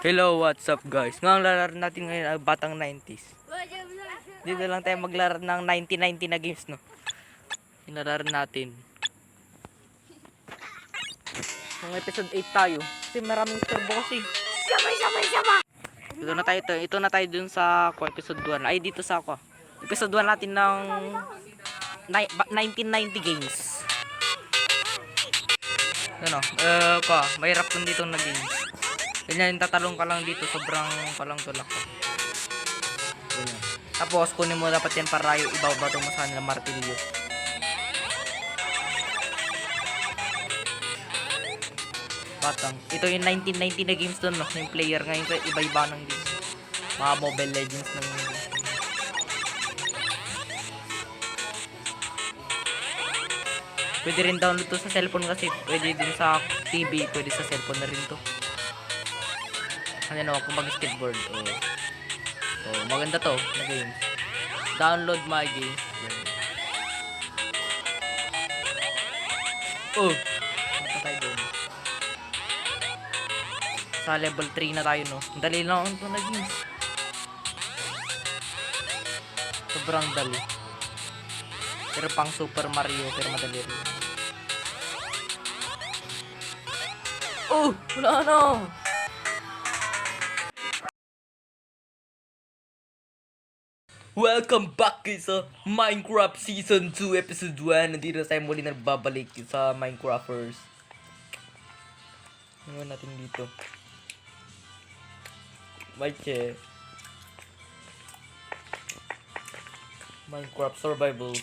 Hello, what's up guys? Ngayon lalaro natin ngayon ay batang 90s. Dito lang tayo maglaro ng 1990 na games, no? Nilalaro natin. Ng episode 8 tayo. Kasi maraming turbo kasi. Ito na tayo dun sa episode 1. Ay, dito sa ako. Episode 1 natin ng 1990 games. Ano? Mahirap dun dito na games. Ganyan, tatalong ka lang dito, sobrang palang tulak ko. Ganyan. Tapos, kunin mo dapat yan para yung ibabato mo sa kanila martilyo. Batang. Ito yung 1990 na games doon, no? Yung player ngayon, iba-iba ng games. Mga Mobile Legends ng pwede rin download to sa cellphone kasi pwede din sa TV, pwede sa cellphone na rin to. Ano, kung mag-skateboard. Maganda to na games. Download my games. Punta tayo doon. Sa level 3 na tayo, no? Dali lang ito na games. Sobrang dali. Pero pang Super Mario, pero madali rin. Wala na! Welcome back sa Minecraft Season 2 Episode 1. Nandito tayo muli nagbabalik sa Minecrafters. Ano natin dito? Minecraft Survival.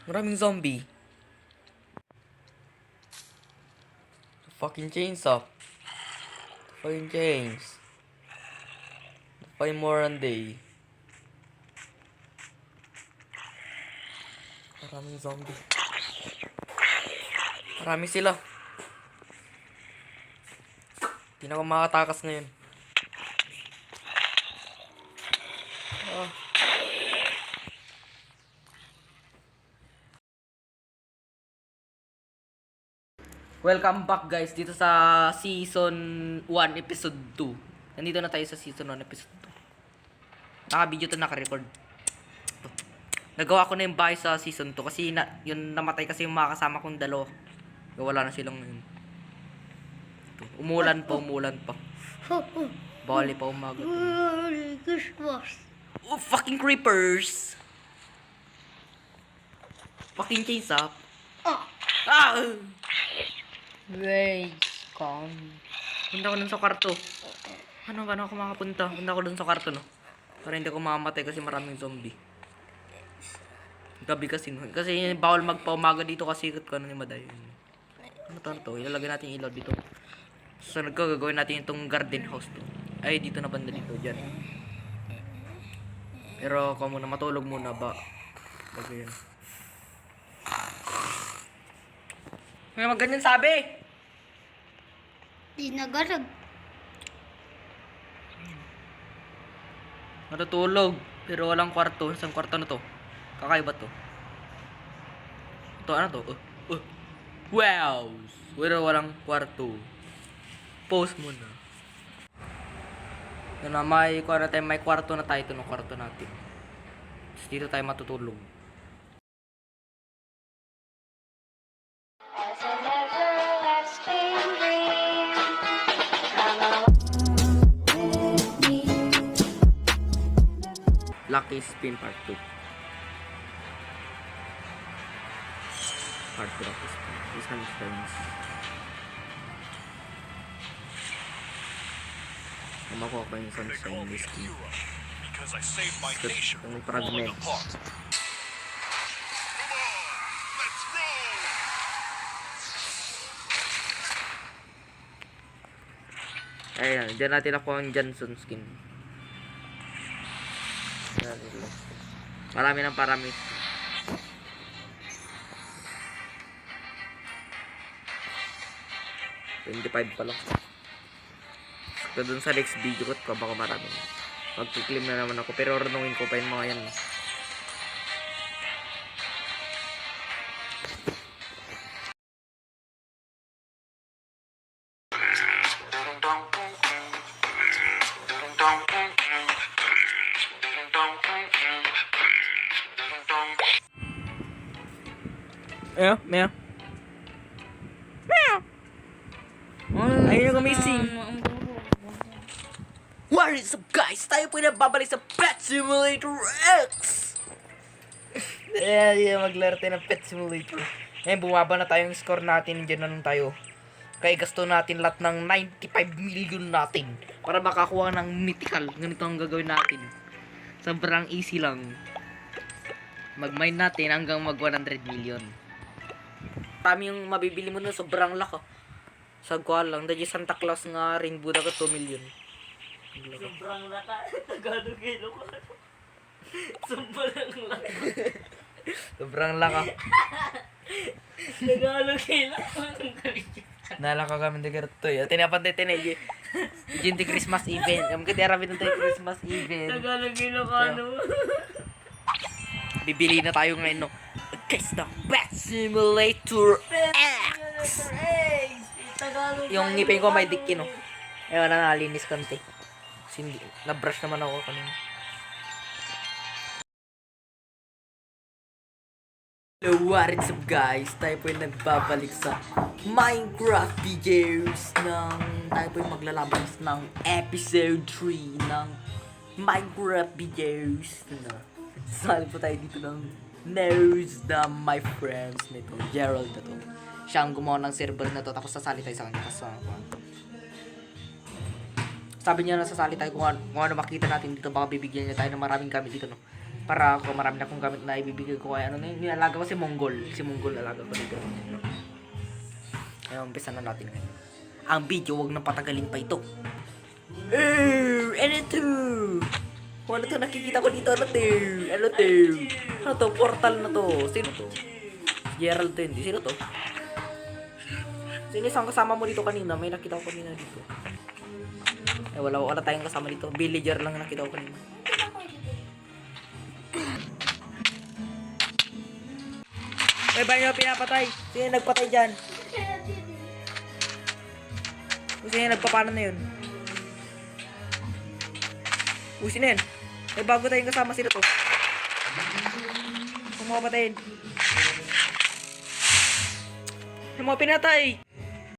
Maraming zombie. Fucking chainsaw. Fucking chains. 5 more a day. Maraming zombie. Marami sila. Hindi na ako makatakas ngayon. Welcome back guys dito sa Season 1 Episode 2. Nandito na tayo sa Season 1 Episode 2. Naka-video to, naka-record. Nagawa ko na yung bahay sa Season 2 kasi yun namatay kasi yung mga kasama kong dalawa. Wala na silang ngayon. Umulan pa. Bali pa umaga. Fucking creepers! Fucking chainsaw. Rage con. Punta ko dun sa kwarto. Paano ako makapunta? Punta ko dun sa kwarto, no? Para hindi ako mamamatay kasi maraming zombie. Gabi kasi, no? Kasi bawal magpaumaga dito kasi ikot ko ni Maday. Ano to? Ilalagay natin ilaw dito. So, gagawin natin itong garden house to. Ay, dito na banda dito. Dyan. Pero, ako muna, matulog muna ba? Bagay yan. May ganyan sabi! Di nagarag. Natutulog. Pero walang kwarto. Isang kwarto na to. Kakaiba to. Ito, ano to? Wow! Pero walang kwarto. Pause muna. May kwarto na tayo. Ito ng kwarto natin. Tapos dito tayo matutulog. Lucky Spin Part 2. Part 2 Lucky Spin. Isang spins. Makuha ko yung sunshine whiskey. Yung fragments. Ayan, dyan natin ako ang Johnson skin. Marami ng paramis. $25 pa lang. So, dun sa next video ko, baka marami. Mag-claim na naman ako, pero ranungin ko pa yung mga yan. Meow, meow. Meow. Ayun yung gumising. What is up guys? Tayo po na babalik sa Pet Simulator X! Yeah, maglaro tayo ng Pet Simulator. Ngayon, bumaba na tayong score natin. Diyan na lang tayo. Kaya gasto natin lahat ng 95 million natin para makakuha ng mythical. Ganito ang gagawin natin. Sobrang easy lang. Mag-mine natin hanggang mag 100 million. Tami yung mabibili mo na sobrang lako. Sagwa lang. Dahil Santa Claus nga Rainbow dagat 2 million. Sobrang laka. Tagalog kilo ko. Sobrang laka. Sobrang laka. Tagalog kilo ko. Nalaka kami na garito eh. Tinapantay tinay. Jinti Christmas event. Kami katirapin tayo Christmas event. Tagalog kilo ko ano. Bibili na tayo ngayon no. Guys, the Pet Simulator X! Yung ngipin ko may dikkin no. Ayun na nalinis konti. Hindi, na-brush naman ako kanina. Hello, what is up guys? Tayo po yung nagbabalik sa Minecraft videos tayo po yung maglalaban ng episode 3 ng Minecraft videos. Sali po tayo dito ng knows na my friends nito, Gerald na to. Siya ang gumawa ng server na to, tapos sasali tayo sa kanya kasama. Sabi niya na sasali tayo kung ano makita natin dito, baka bibigyan niya tayo ng maraming gamit dito, no? Para kung marami na akong gamit na ibibigay ko, kaya ano na yun, nialaga ko si Mongol. Si Mongol alaga ko dito. Ayun, umpisa na natin ngayon. Ang video, wag na patagalin pa ito. Ano to? Ano to nakikita ko dito? Ano to? Ano to? Ano to? Portal na to. Sino to? Gerald to, hindi. Sino to? Sino isang kasama mo dito kanina? May nakita ko kanina dito. Wala tayong kasama dito. Villager lang nakita ko kanina. Ba nyo pinapatay? Sino nagpatay dyan? Sino nagpapano na yun? Sino yan? May bago tayong kasama, sila to. Kung mga patayin. Yung mga pinatay!